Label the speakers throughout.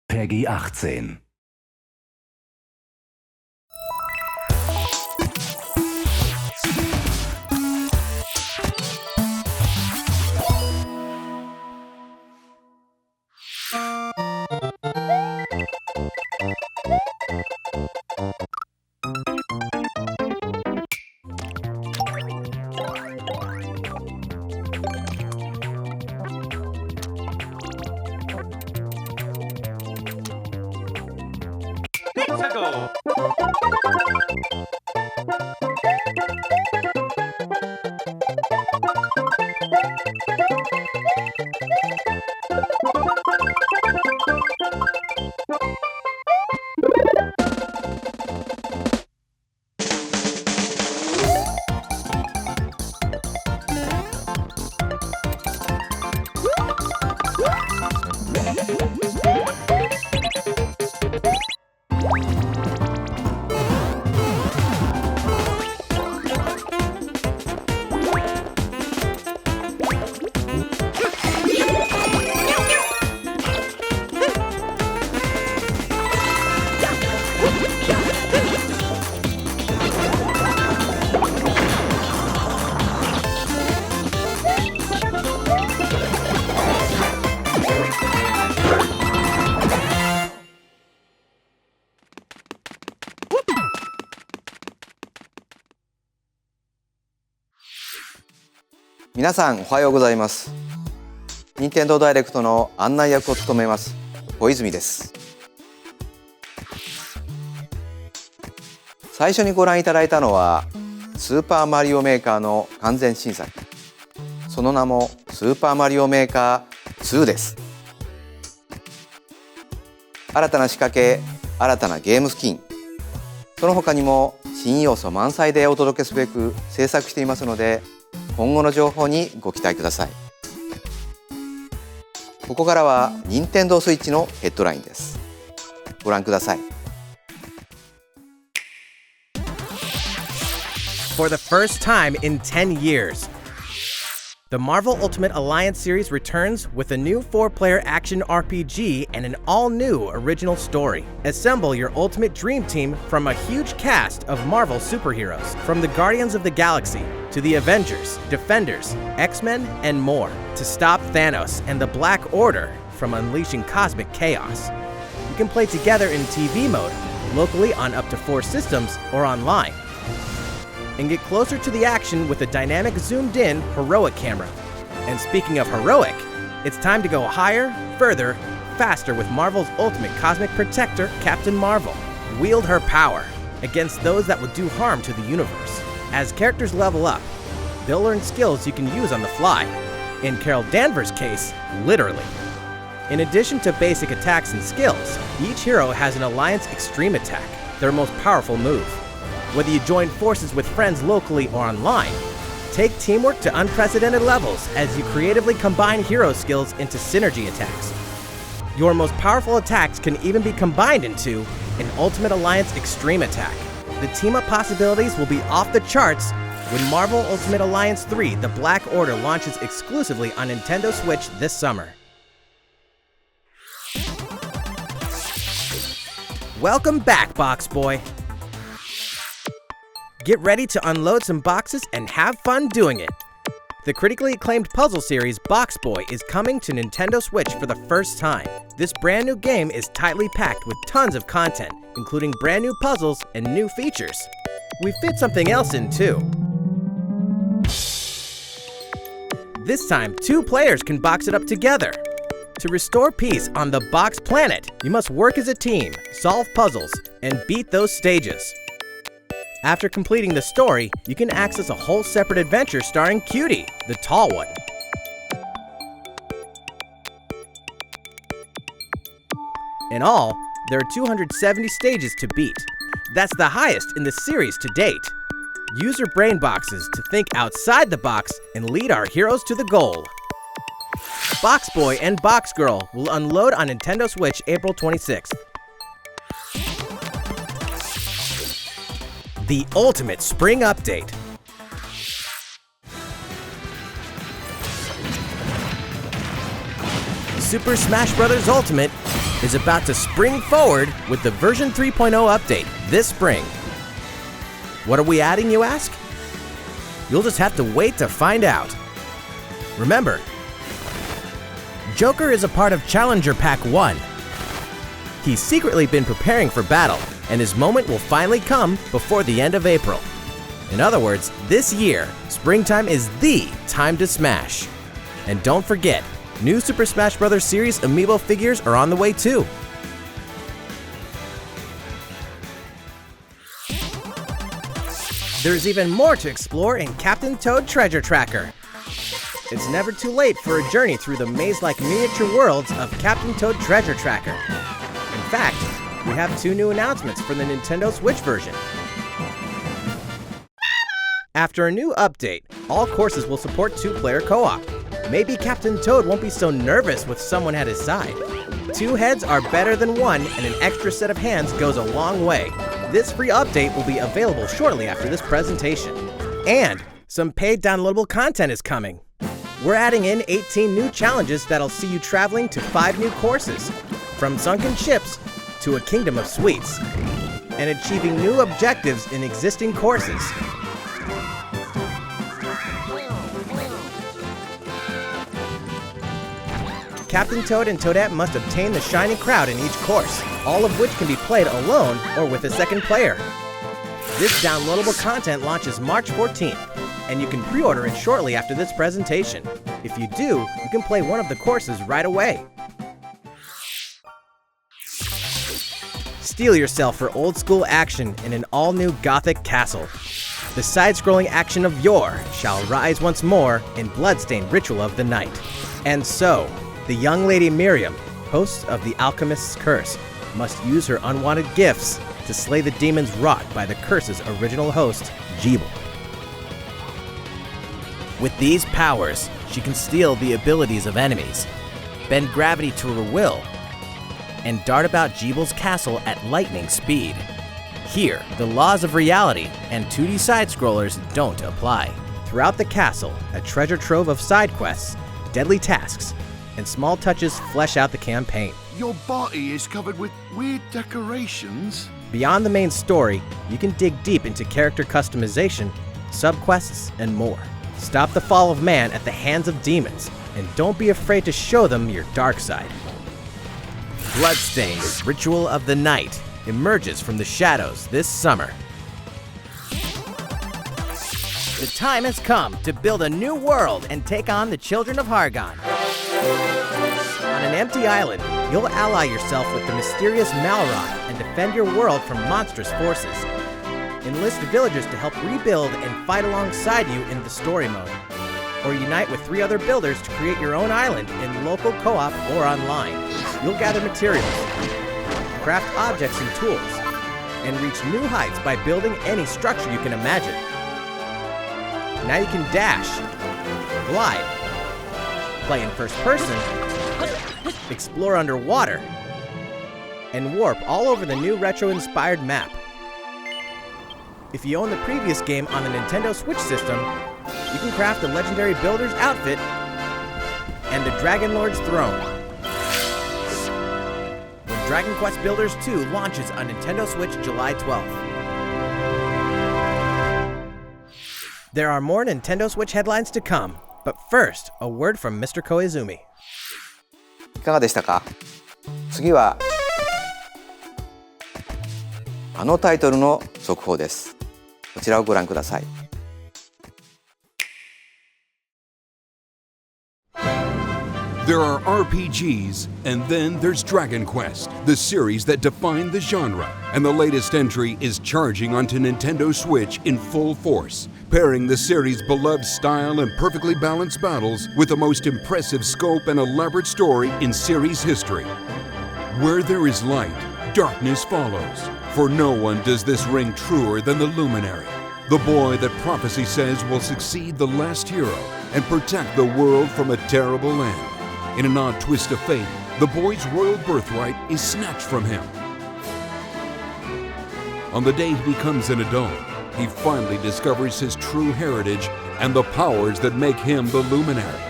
Speaker 1: PEGI 18.
Speaker 2: 皆さんおはようございます。Nintendo Direct の案内役を務めます小泉です。最初にご覧いただいたのはスーパーマリオメーカーの完全新作、その名もスーパーマリオメーカー2です。新たな仕掛け、新たなゲームスキン、その他にも新要素満載でお届けすべく制作していますので、今後の情報にご期待ください。ここからは Nintendo Switch のヘッドラインです。ご覧ください。
Speaker 3: For the first time in 10 years, the Marvel Ultimate Alliance series returns with a new 4-player action RPG and an all-new original story. Assemble your ultimate dream team from a huge cast of Marvel superheroes, from the Guardians of the Galaxy to the Avengers, Defenders, X-Men, and more, to stop Thanos and the Black Order from unleashing cosmic chaos. You can play together in TV mode, locally on up to 4 systems, or online, and get closer to the action with a dynamic zoomed-in heroic camera. And speaking of heroic, it's time to go higher, further, faster with Marvel's ultimate cosmic protector, Captain Marvel. Wield her power against those that would do harm to the universe. As characters level up, they'll learn skills you can use on the fly. In Carol Danvers' case, literally. In addition to basic attacks and skills, each hero has an Alliance Extreme attack, their most powerful move. Whether you join forces with friends locally or online, take teamwork to unprecedented levels as you creatively combine hero skills into synergy attacks. Your most powerful attacks can even be combined into an Ultimate Alliance Extreme attack. The team-up possibilities will be off the charts when Marvel Ultimate Alliance 3: The Black Order launches exclusively on Nintendo Switch this summer. Welcome back, Box Boy! Get ready to unload some boxes and have fun doing it. The critically acclaimed puzzle series Box Boy is coming to Nintendo Switch for the first time. This brand new game is tightly packed with tons of content, including brand new puzzles and new features. We fit something else in too. This time, 2 players can box it up together. To restore peace on the Box Planet, you must work as a team, solve puzzles, and beat those stages. After completing the story, you can access a whole separate adventure starring Cutie, the tall one. In all, there are 270 stages to beat. That's the highest in the series to date. Use your brain boxes to think outside the box and lead our heroes to the goal. Box Boy and Box Girl will unload on Nintendo Switch April 26th. The Ultimate Spring Update. Super Smash Bros. Ultimate is about to spring forward with the version 3.0 update this spring. What are we adding, you ask? You'll just have to wait to find out. Remember, Joker is a part of Challenger Pack 1. He's secretly been preparing for battle, and his moment will finally come before the end of April. In other words, this year, springtime is the time to smash. And don't forget, new Super Smash Bros. Series amiibo figures are on the way too. There's even more to explore in Captain Toad Treasure Tracker. It's never too late for a journey through the maze-like miniature worlds of Captain Toad Treasure Tracker. In fact, we have 2 new announcements for the Nintendo Switch version. After a new update, all courses will support 2-player co-op. Maybe Captain Toad won't be so nervous with someone at his side. 2 heads are better than 1, and an extra set of hands goes a long way. This free update will be available shortly after this presentation. And some paid downloadable content is coming. We're adding in 18 new challenges that'll see you traveling to 5 new courses, from sunken ships to a kingdom of sweets, and achieving new objectives in existing courses. Captain Toad and Toadette must obtain the shiny crowd in each course, all of which can be played alone or with a second player. This downloadable content launches March 14th, and you can pre-order it shortly after this presentation. If you do, you can play one of the courses right away. Steel yourself for old-school action in an all-new Gothic castle. The side-scrolling action of yore shall rise once more in bloodstained Ritual of the Night. And so, the young lady Miriam, host of the Alchemist's Curse, must use her unwanted gifts to slay the demons wrought by the curse's original host, Jeeble. With these powers, she can steal the abilities of enemies, bend gravity to her will, and dart about Jeeble's castle at lightning speed. Here, the laws of reality and 2D side-scrollers don't apply. Throughout the castle, a treasure trove of side quests, deadly tasks, and small touches flesh out the campaign.
Speaker 1: Your body is covered with weird decorations.
Speaker 3: Beyond the main story, you can dig deep into character customization, subquests, and more. Stop the fall of man at the hands of demons, and don't be afraid to show them your dark side. Bloodstained Ritual of the Night emerges from the shadows this summer. The time has come to build a new world and take on the children of Hargon. On an empty island, you'll ally yourself with the mysterious Malroth and defend your world from monstrous forces. Enlist villagers to help rebuild and fight alongside you in the story mode. Or unite with 3 other builders to create your own island in local co-op or online. You'll gather materials, craft objects and tools, and reach new heights by building any structure you can imagine. Now you can dash, glide, play in first person, explore underwater, and warp all over the new retro-inspired map. If you own the previous game on the Nintendo Switch system, you can craft the legendary Builder's outfit and the Dragon Lord's throne. When Dragon Quest Builders 2 launches on Nintendo Switch July 12th. There are more Nintendo Switch headlines to come, but first, a word from Mr. Koizumi.
Speaker 2: いかがでしたか？次はあのタイトルの速報です。こちらをご覧ください。
Speaker 4: There are RPGs, and then there's Dragon Quest, the series that defined the genre. And the latest entry is charging onto Nintendo Switch in full force, pairing the series' beloved style and perfectly balanced battles with the most impressive scope and elaborate story in series history. Where there is light, darkness follows. For no one does this ring truer than the Luminary, the boy that prophecy says will succeed the last hero and protect the world from a terrible end. In an odd twist of fate, the boy's royal birthright is snatched from him. On the day he becomes an adult, he finally discovers his true heritage and the powers that make him the Luminary.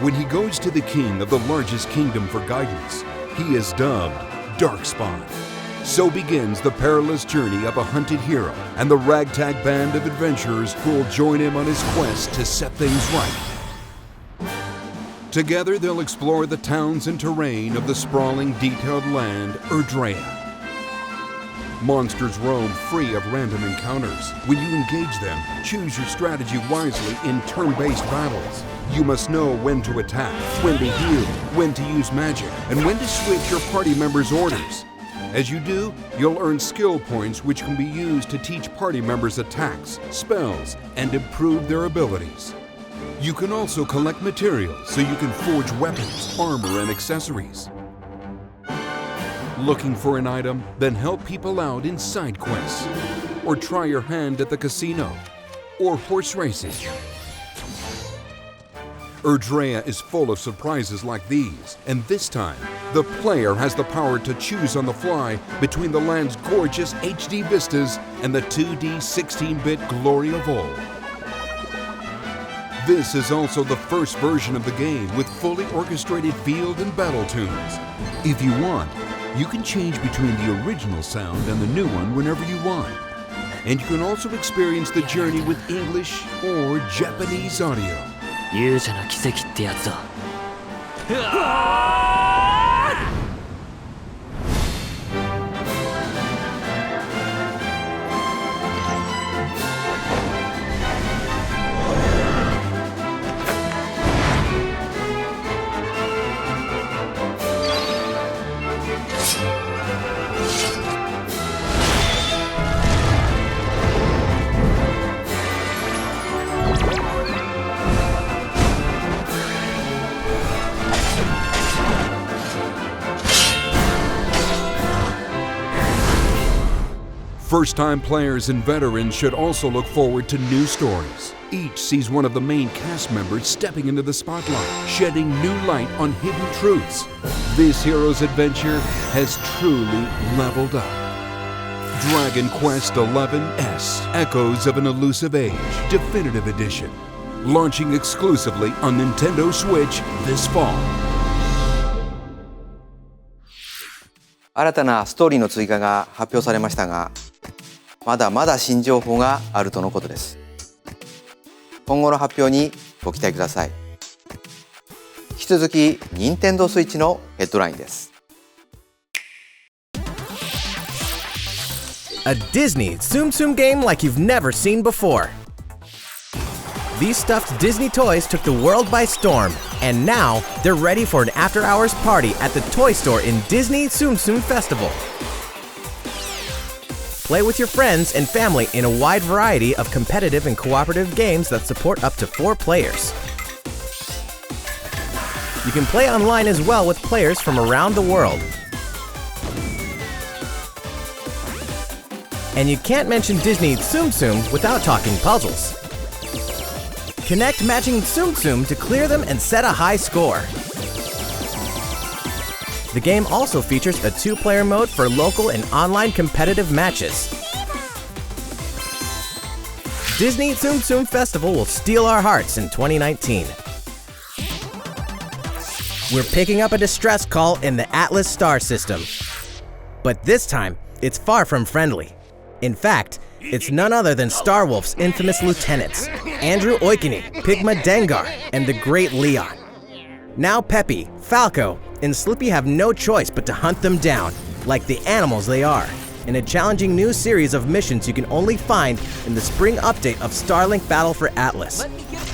Speaker 4: When he goes to the king of the largest kingdom for guidance, he is dubbed Darkspawn. So begins the perilous journey of a hunted hero and the ragtag band of adventurers who will join him on his quest to set things right. Together they'll explore the towns and terrain of the sprawling, detailed land, Erdrea. Monsters roam free of random encounters. When you engage them, choose your strategy wisely in turn-based battles. You must know when to attack, when to heal, when to use magic, and when to switch your party members' orders. As you do, you'll earn skill points which can be used to teach party members attacks, spells, and improve their abilities. You can also collect materials so you can forge weapons, armor, and accessories. Looking for an item? Then help people out in side quests. Or try your hand at the casino. Or horse racing. Erdrea is full of surprises like these, and this time, the player has the power to choose on the fly between the land's gorgeous HD vistas and the 2D 16-bit glory of old. This is also the first version of the game with fully orchestrated field and battle tunes. If you want, you can change between the original sound and the new one whenever you want. And you can also experience the journey with English or Japanese audio.
Speaker 5: 勇者の奇跡ってやつだ。
Speaker 4: First-time players and veterans should also look forward to new stories. Each sees one of the main cast members stepping into the spotlight, shedding new light on hidden truths. This hero's adventure has truly leveled up. Dragon Quest XI's Echoes of an Elusive Age Definitive Edition, launching exclusively on Nintendo Switch this fall.
Speaker 2: 新たなストーリーの追加が発表されましたが、まだまだ新情報があるとのことです。今後の発表にご期待ください。引き続き、Nintendo Switch のヘッドラインです。
Speaker 3: A Disney Tsum Tsum game like you've never seen before. These stuffed Disney toys took the world by storm, and now they're ready for an after-hours party at the toy store in Disney Tsum Tsum Festival. Play with your friends and family in a wide variety of competitive and cooperative games that support up to 4 players. You can play online as well with players from around the world. And you can't mention Disney Tsum Tsum without talking puzzles. Connect matching Tsum Tsum to clear them and set a high score. The game also features a 2-player mode for local and online competitive matches. Disney Tsum Tsum Festival will steal our hearts in 2019. We're picking up a distress call in the Atlas star system. But this time, it's far from friendly. In fact, it's none other than Starwolf's infamous lieutenants, Andrew Oikini, Pigma Dengar, and the Great Leon. Now Peppy, Falco, and Slippy have no choice but to hunt them down, like the animals they are, in a challenging new series of missions you can only find in the spring update of Starlink Battle for Atlas.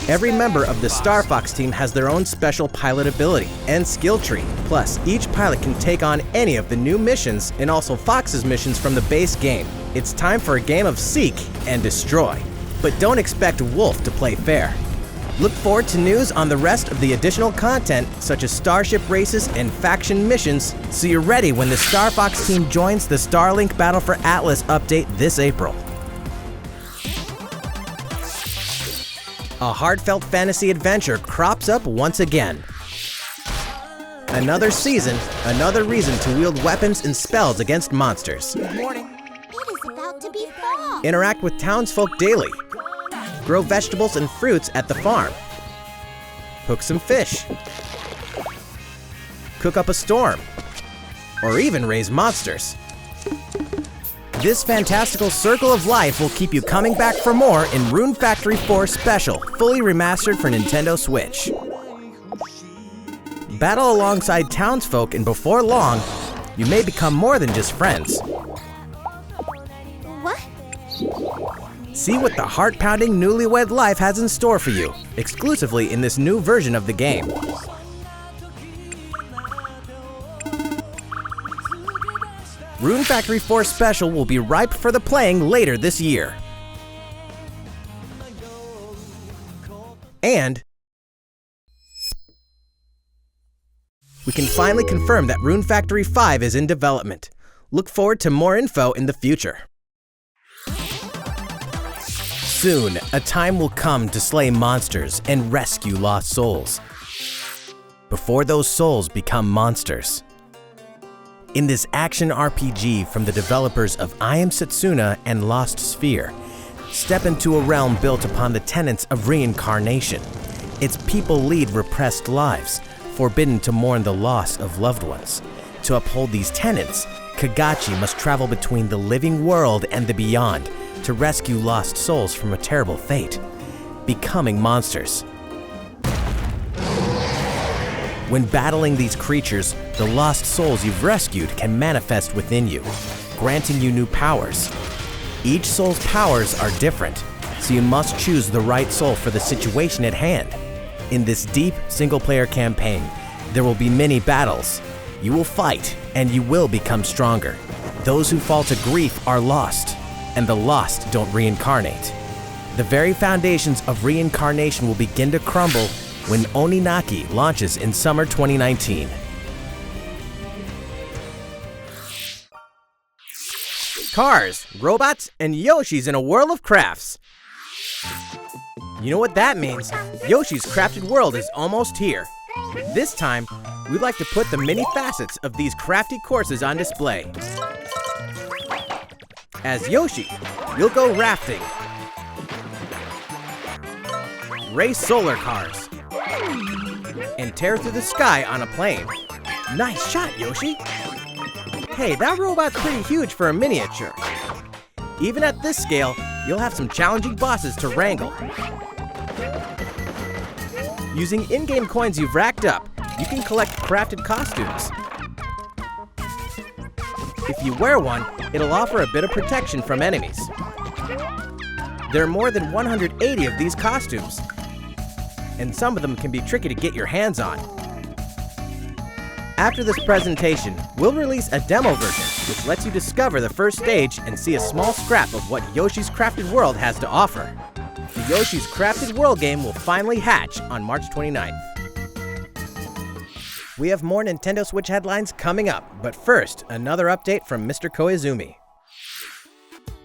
Speaker 3: Every member of the Star Fox team has their own special pilot ability and skill tree. Plus, each pilot can take on any of the new missions and also Fox's missions from the base game. It's time for a game of seek and destroy. But don't expect Wolf to play fair. Look forward to news on the rest of the additional content, such as starship races and faction missions, so you're ready when the Star Fox team joins the Starlink Battle for Atlas update this April. A heartfelt fantasy adventure crops up once again. Another season, another reason to wield weapons and spells against monsters.
Speaker 6: It is about to be fall.
Speaker 3: Interact with townsfolk daily. Grow vegetables and fruits at the farm. hook some fish, cook up a storm, or even raise monsters. This fantastical circle of life will keep you coming back for more in Rune Factory 4 Special, fully remastered for Nintendo Switch. Battle alongside townsfolk, and before long, you may become more than just friends.
Speaker 6: What?
Speaker 3: See what the heart-pounding newlywed life has in store for you, exclusively in this new version of the game. Rune Factory 4 Special will be ripe for the playing later this year. And we can finally confirm that Rune Factory 5 is in development. Look forward to more info in the future. Soon, a time will come to slay monsters and rescue lost souls, before those souls become monsters. In this action RPG from the developers of I Am Setsuna and Lost Sphere, step into a realm built upon the tenets of reincarnation. Its people lead repressed lives, forbidden to mourn the loss of loved ones. To uphold these tenets, Kagachi must travel between the living world and the beyond to rescue lost souls from a terrible fate, becoming monsters. When battling these creatures, the lost souls you've rescued can manifest within you, granting you new powers. Each soul's powers are different, so you must choose the right soul for the situation at hand. In this deep single-player campaign, there will be many battles. You will fight, and you will become stronger. Those who fall to grief are lost, and the lost don't reincarnate. The very foundations of reincarnation will begin to crumble when Oninaki launches in summer 2019. Cars, robots, and Yoshis in a world of crafts. You know what that means? Yoshi's Crafted World is almost here. This time, we'd like to put the many facets of these crafty courses on display. As Yoshi, you'll go rafting, race solar cars, and tear through the sky on a plane. Nice shot, Yoshi! Hey, that robot's pretty huge for a miniature. Even at this scale, you'll have some challenging bosses to wrangle. Using in-game coins you've racked up, you can collect crafted costumes. If you wear one, it'll offer a bit of protection from enemies. There are more than 180 of these costumes, and some of them can be tricky to get your hands on. After this presentation, we'll release a demo version, which lets you discover the first stage and see a small scrap of what Yoshi's Crafted World has to offer. The Yoshi's Crafted World game will finally hatch on March 29th. We have more Nintendo Switch headlines coming up, but first, another update from Mr. Koizumi.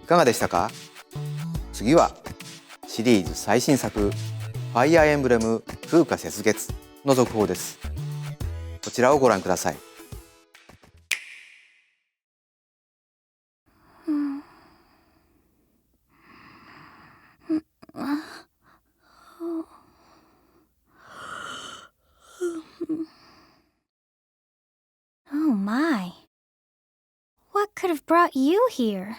Speaker 2: いかがでしたか？次はシリーズ最新作Fire Emblem 風化雪月の続報です。こちらをご覧ください。
Speaker 6: Oh my. What could have brought you here?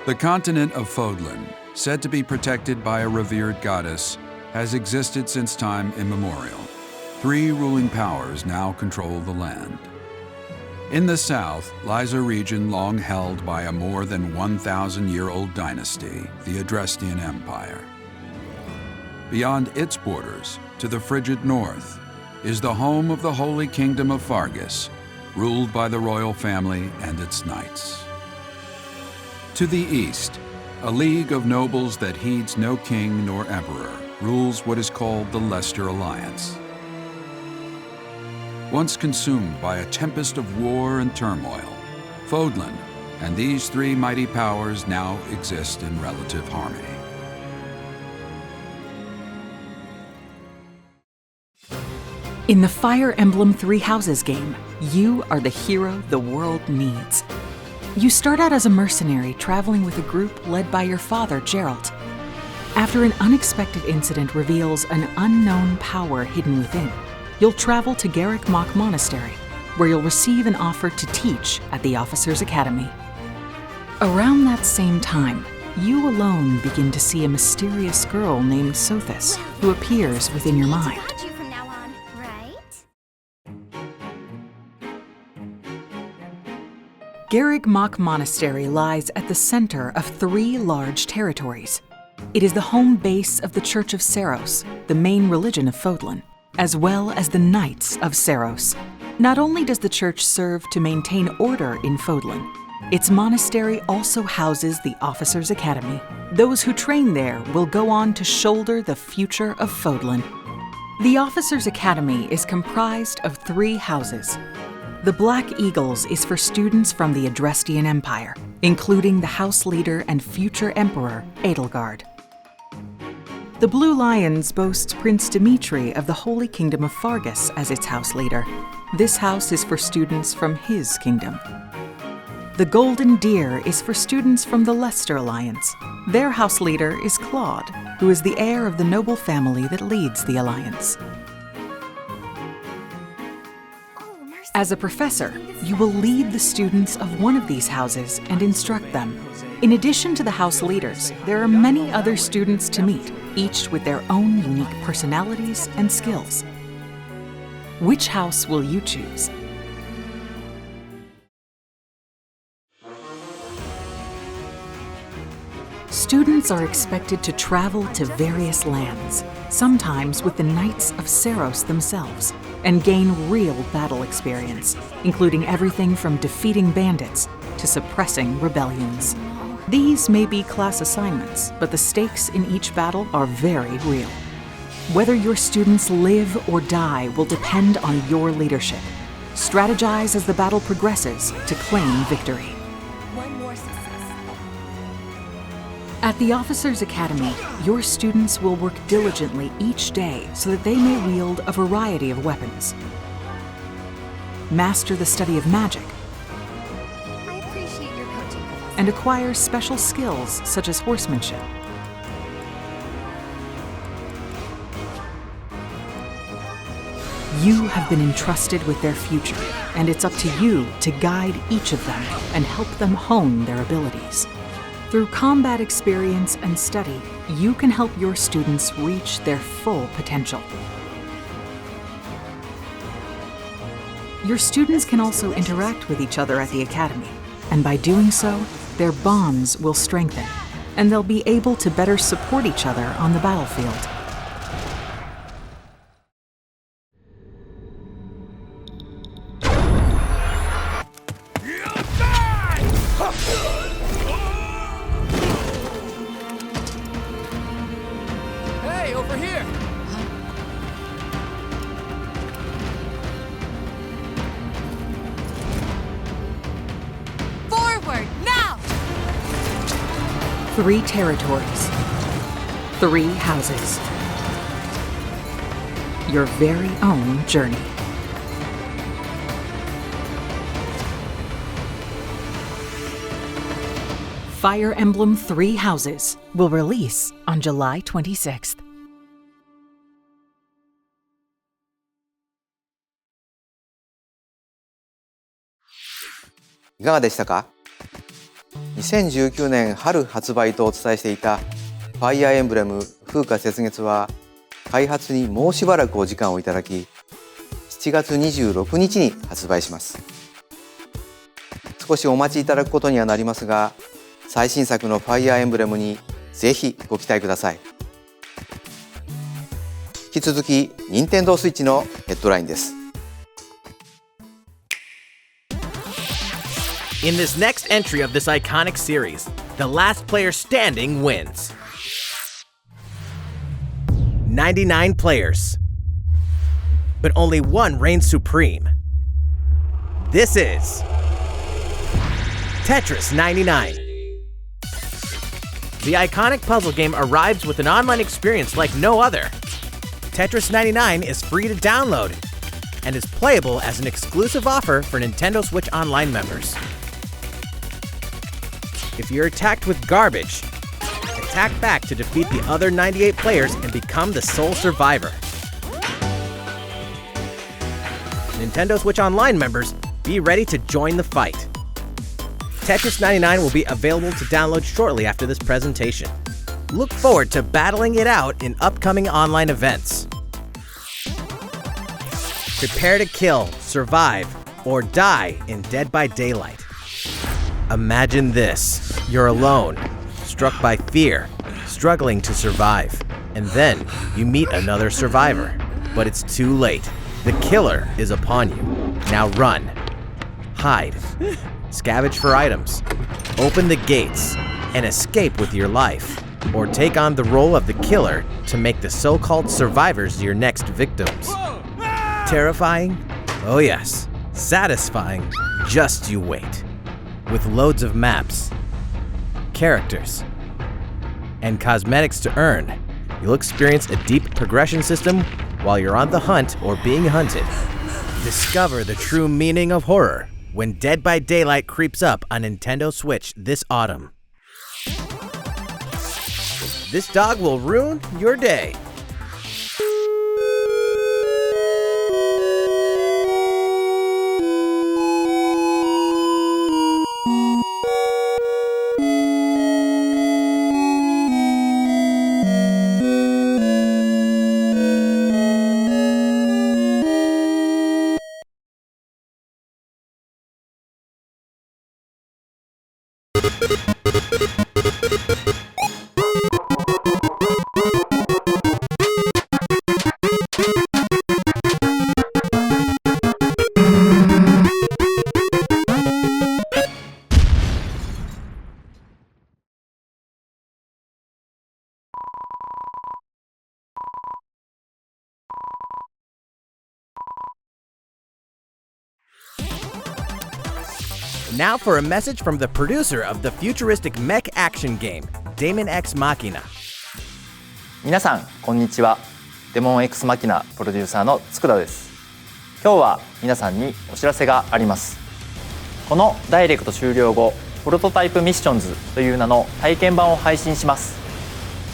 Speaker 4: The continent of Fodlan, said to be protected by a revered goddess, has existed since time immemorial. 3 ruling powers now control the land. In the south lies a region long held by a more than 1,000-year-old dynasty, the Adrestian Empire. Beyond its borders, to the frigid north, is the home of the Holy Kingdom of Fargus, ruled by the royal family and its knights. To the east, a league of nobles that heeds no king nor emperor rules what is called the Leicester Alliance. Once consumed by a tempest of war and turmoil, Fodlan and these 3 mighty powers now exist in relative harmony.
Speaker 7: In the Fire Emblem 3 Houses game, you are the hero the world needs. You start out as a mercenary traveling with a group led by your father, Geralt. After an unexpected incident reveals an unknown power hidden within, you'll travel to Garrick Mach Monastery, where you'll receive an offer to teach at the Officers' Academy. Around that same time, you alone begin to see a mysterious girl named Sothis, who appears within your mind.
Speaker 6: You from now on, right?
Speaker 7: Garrick Mach Monastery lies at the center of 3 large territories. It is the home base of the Church of Seiros, the main religion of Fodlan, as well as the Knights of Seiros. Not only does the church serve to maintain order in Fodlan, its monastery also houses the Officers' Academy. Those who train there will go on to shoulder the future of Fodlan. The Officers' Academy is comprised of 3 houses. The Black Eagles is for students from the Adrestian Empire, including the house leader and future emperor, Edelgard. The Blue Lions boasts Prince Dimitri of the Holy Kingdom of Fargus as its house leader. This house is for students from his kingdom. The Golden Deer is for students from the Leicester Alliance. Their house leader is Claude, who is the heir of the noble family that leads the Alliance. As a professor, you will lead the students of one of these houses and instruct them. In addition to the house leaders, there are many other students to meet, each with their own unique personalities and skills. Which house will you choose? Students are expected to travel to various lands, sometimes with the Knights of Seiros themselves, and gain real battle experience, including everything from defeating bandits to suppressing rebellions. These may be class assignments, but the stakes in each battle are very real. Whether your students live or die will depend on your leadership. Strategize as the battle progresses to claim victory. At the Officers' Academy, your students will work diligently each day so that they may wield a variety of weapons. Master the study of magic.
Speaker 6: I appreciate your coaching.
Speaker 7: And acquire special skills such as horsemanship. You have been entrusted with their future, and it's up to you to guide each of them and help them hone their abilities. Through combat experience and study, you can help your students reach their full potential. Your students can also interact with each other at the Academy, and by doing so, their bonds will strengthen, and they'll be able to better support each other on the battlefield. Three territories, 3 houses, your very own journey. Fire Emblem 3 Houses will release on July 26th.
Speaker 2: いかがでしたか？2019年春発売とお伝えしていたファイアーエンブレム風化雪月は開発にもうしばらくお時間をいただき7月26日に発売します。少しお待ちいただくことにはなりますが最新作のファイアーエンブレムにぜひご期待ください。引き続き Nintendo Switch のヘッドラインです。
Speaker 3: In this next entry of this iconic series, the last player standing wins. 99 players. But only one reigns supreme. This is Tetris 99. The iconic puzzle game arrives with an online experience like no other. Tetris 99 is free to download and is playable as an exclusive offer for Nintendo Switch Online members. If you're attacked with garbage, attack back to defeat the other 98 players and become the sole survivor. Nintendo Switch Online members, be ready to join the fight. Tetris 99 will be available to download shortly after this presentation. Look forward to battling it out in upcoming online events. Prepare to kill, survive, or die in Dead by Daylight. Imagine this. You're alone, struck by fear, struggling to survive. And then you meet another survivor. But it's too late. The killer is upon you. Now run. Hide. Scavenge for items. Open the gates and escape with your life. Or take on the role of the killer to make the so-called survivors your next victims. Terrifying? Oh yes. Satisfying? Just you wait. With loads of maps, characters, and cosmetics to earn, you'll experience a deep progression system while you're on the hunt or being hunted. Discover the true meaning of horror when Dead by Daylight creeps up on Nintendo Switch this autumn. This dog will ruin your day. Now for a message from the producer of the futuristic mech action game, Daemon X Machina.
Speaker 8: 皆さんこんにちは。デモン X マキナプロデューサーの佃です。今日は皆さんにお知らせがあります。このダイレクト終了後、プロトタイプミッションズという名の体験版を配信します。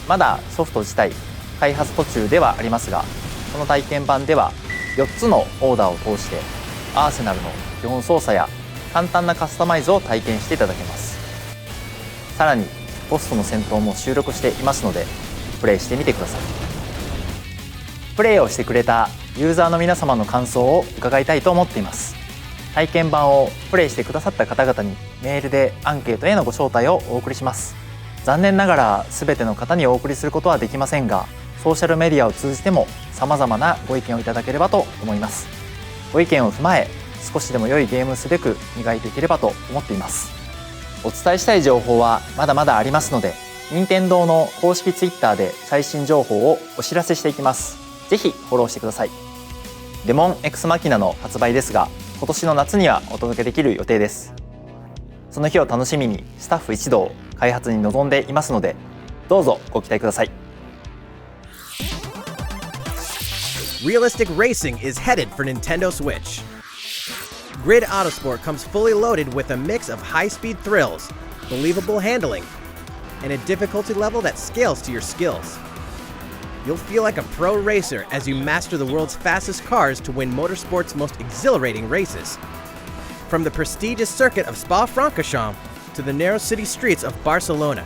Speaker 8: まだソフト自体開発途中ではありますが、この体験版では4つのオーダーを通してアーセナルの基本操作や簡単なカスタマイズを体験していただけます。さらにボスとの戦闘も収録していますのでプレイしてみてください。プレイをしてくれたユーザーの皆様の感想を伺いたいと思っています。体験版をプレイしてくださった方々にメールでアンケートへのご招待をお送りします。残念ながら全ての方にお送りすることはできませんが、ソーシャルメディアを通じても様々なご意見をいただければと思います。ご意見を踏まえ少しでも良いゲームすべく磨いていければと思っています。お伝えしたい情報はまだまだありますので、任天堂の公式 Twitter で最新情報をお知らせしていきます。ぜひフォローしてください。デモン X マキナの発売ですが、今年の夏にはお届けできる予定です。その日を楽しみにスタッフ一同開発に臨んでいますので、どうぞご期待ください。
Speaker 3: Realistic racing is headed for Nintendo Switch. Grid Autosport comes fully loaded with a mix of high-speed thrills, believable handling, and a difficulty level that scales to your skills. You'll feel like a pro racer as you master the world's fastest cars to win motorsport's most exhilarating races. From the prestigious circuit of Spa-Francorchamps to the narrow city streets of Barcelona,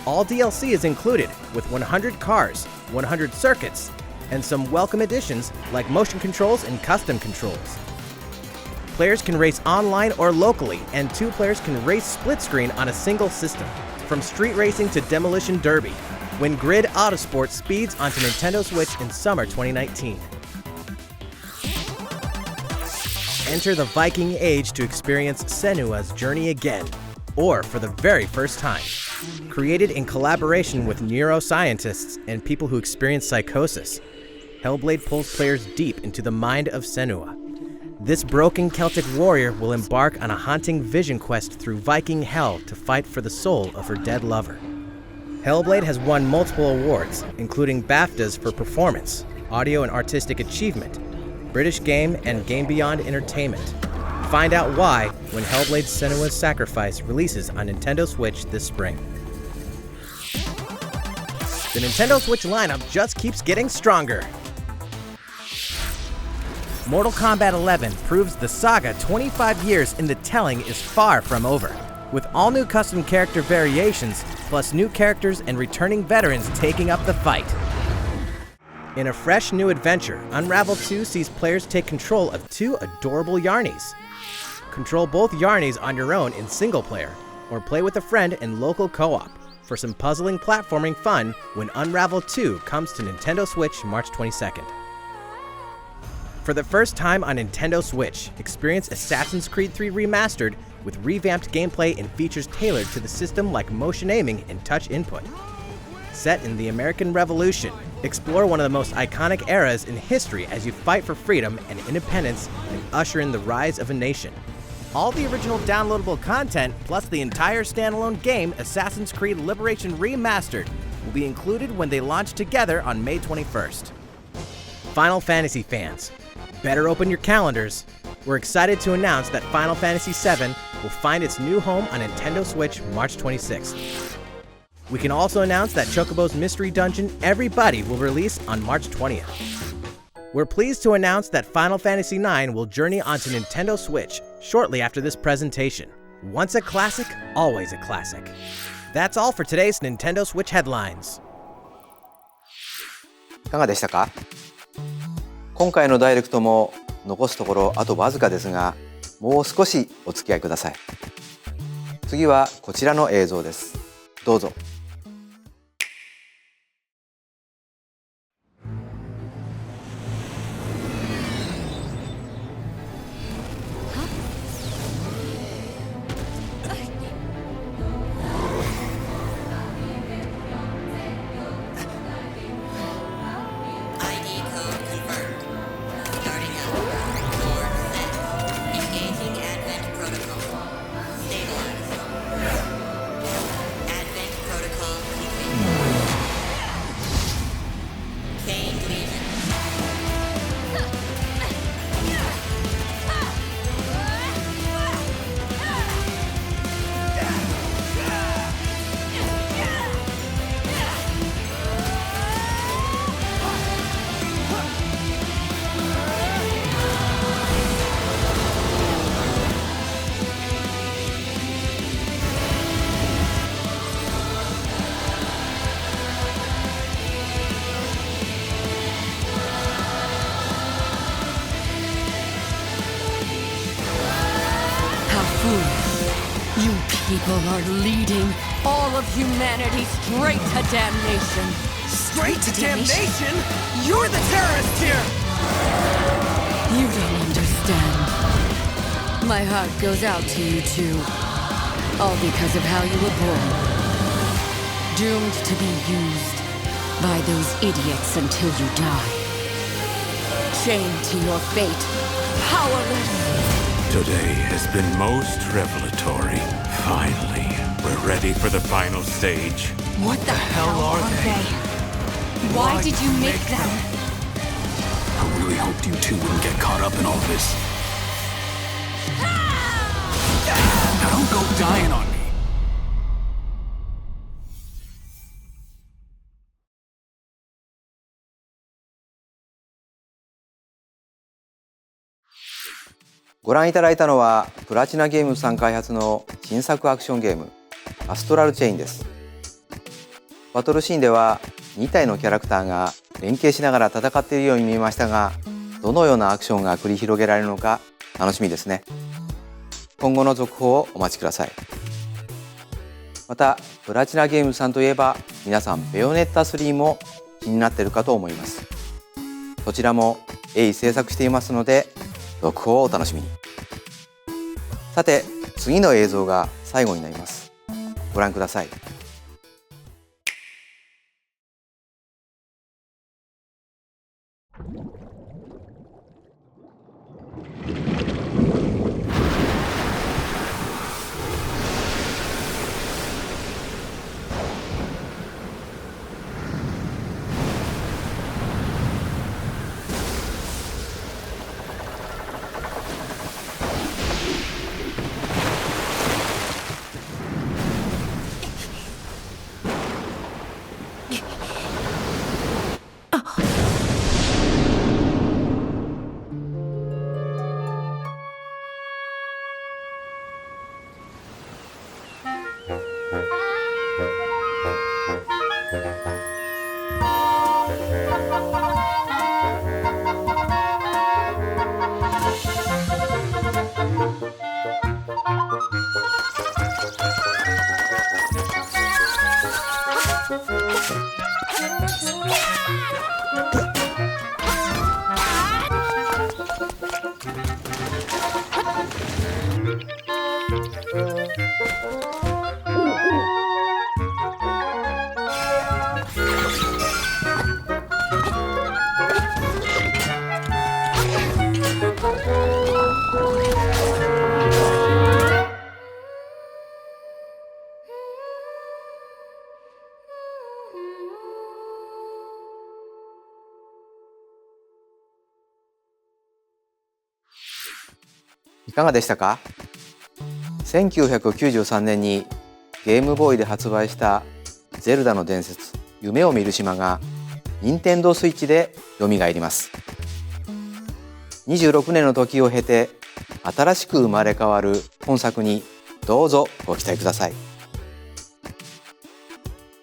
Speaker 3: all DLC is included with 100 cars, 100 circuits, and some welcome additions like motion controls and custom controls. Players can race online or locally, and two players can race split screen on a single system. From street racing to demolition derby, when Grid Autosport speeds onto Nintendo Switch in summer 2019. Enter the Viking Age to experience Senua's journey again, or for the very first time. Created in collaboration with neuroscientists and people who experience psychosis, Hellblade pulls players deep into the mind of Senua. This broken Celtic warrior will embark on a haunting vision quest through Viking hell to fight for the soul of her dead lover. Hellblade has won multiple awards, including BAFTAs for performance, audio and artistic achievement, British Game and Game Beyond Entertainment. Find out why when Hellblade: Senua's Sacrifice releases on Nintendo Switch this spring. The Nintendo Switch lineup just keeps getting stronger. Mortal Kombat 11 proves the saga 25 years in the telling is far from over, with all new custom character variations, plus new characters and returning veterans taking up the fight. In a fresh new adventure, Unravel 2 sees players take control of two adorable Yarnies. Control both Yarnies on your own in single player, or play with a friend in local co-op for some puzzling platforming fun when Unravel 2 comes to Nintendo Switch March 22nd. For the first time on Nintendo Switch, experience Assassin's Creed 3 Remastered with revamped gameplay and features tailored to the system like motion aiming and touch input. Set in the American Revolution, explore one of the most iconic eras in history as you fight for freedom and independence and usher in the rise of a nation. All the original downloadable content, plus the entire standalone game, Assassin's Creed Liberation Remastered, will be included when they launch together on May 21st. Final Fantasy fans, better open your calendars. We're excited to announce that Final Fantasy VII will find its new home on Nintendo Switch March 26th. We can also announce that Chocobo's Mystery Dungeon Everybody will release on March 20th. We're pleased to announce that Final Fantasy IX will journey onto Nintendo Switch shortly after this presentation. Once a classic, always a classic. That's all for today's Nintendo Switch headlines.
Speaker 2: いかがでしたか？今回のダイレクトも残すところあとわずかですが、もう少しお付き合いください。次はこちらの映像です。どうぞ。
Speaker 9: You people are leading all of humanity straight to damnation.
Speaker 10: Straight to damnation? You're the terrorist here!
Speaker 9: You don't understand. My heart goes out to you too. All because of how you were born. Doomed to be used by those idiots until you die. Chained to your fate. Powerless.
Speaker 11: Today has been most revelatory. Finally, we're ready for the final stage.
Speaker 9: What the hell are they? Why did you make them?
Speaker 11: I really hoped you two wouldn't get caught up in all this. Now don't go dying on me.
Speaker 2: ご覧いただいたのはプラチナゲームズさん開発の新作アクションゲームアストラルチェインです。バトルシーンでは2体のキャラクターが連携しながら戦っているように見えましたが、どのようなアクションが繰り広げられるのか楽しみですね。今後の続報をお待ちください。またプラチナゲームズさんといえば皆さんベヨネッタ3も気になっているかと思います。そちらも鋭意制作していますので続報をお楽しみに。さて次の映像が最後になります。ご覧ください。いかがでしたか？ 1993年にゲームボーイで発売したゼルダの伝説夢を見る島が任天堂スイッチで蘇ります。26年の時を経て新しく生まれ変わる本作にどうぞご期待ください。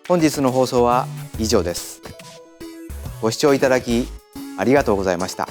Speaker 2: 本日の放送は以上です。ご視聴いただきありがとうございました。